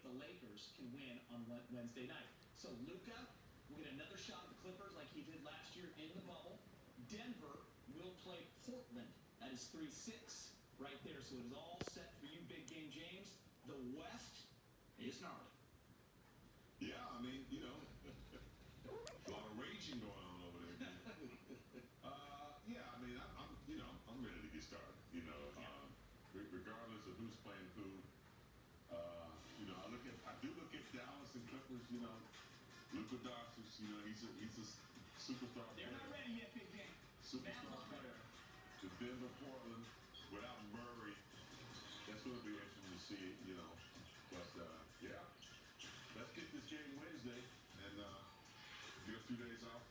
the Lakers can win on Wednesday night. So Luka will get another shot at the Clippers like he did last year in the bubble. Denver will play Portland. That is 3-6 right there. So it is all set for you, Big Game James. The West is gnarly. Yeah, I mean, a lot of raging going on over there. Yeah, I mean, I'm ready to get started. Regardless of who's playing who. I do look at Dallas and Clippers. Luka Doncic. He's a superstar. They're not ready yet, Big Game. Superstar player. The Denver, Portland, without Murray, that's going to be interesting to see. But yeah, let's get this game Wednesday and get a few days off.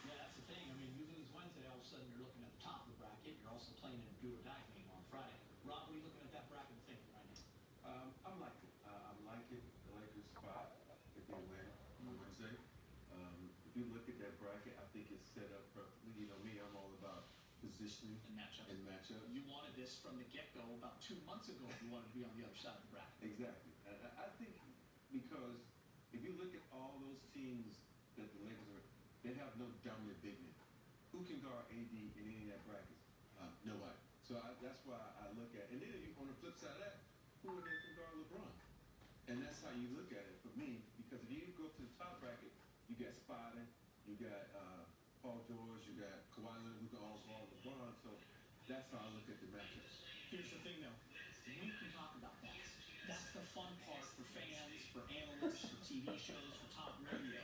Yeah, that's the thing. I mean, you lose Wednesday, all of a sudden you're looking at the top of the bracket. You're also playing in a do or die game on Friday. Rob, what are you looking at that bracket and thinking right now? I'm liking it. I'm liking the Lakers spot if they win on Wednesday. If you look at that bracket, I think it's set up perfectly. You know me, I'm all about positioning And matchups. matchups. You wanted this from the get-go about 2 months ago. You wanted to be on the other side of the bracket. Exactly. I think because if you look at all those teams that the Lakers are, they have no dominant big men. Who can guard AD in any of that bracket? Nobody. So that's why I look at it. And then on the flip side of that, who are they can guard LeBron? And that's how you look at it for me, because if you go to the top bracket, you got Spider, you got Paul George, you got Kawhi Leonard, who can all guard LeBron. So that's how I look at the matchups. Here's the thing, though. We can talk about that. That's the fun part for fans, for analysts, for TV shows, for talk radio.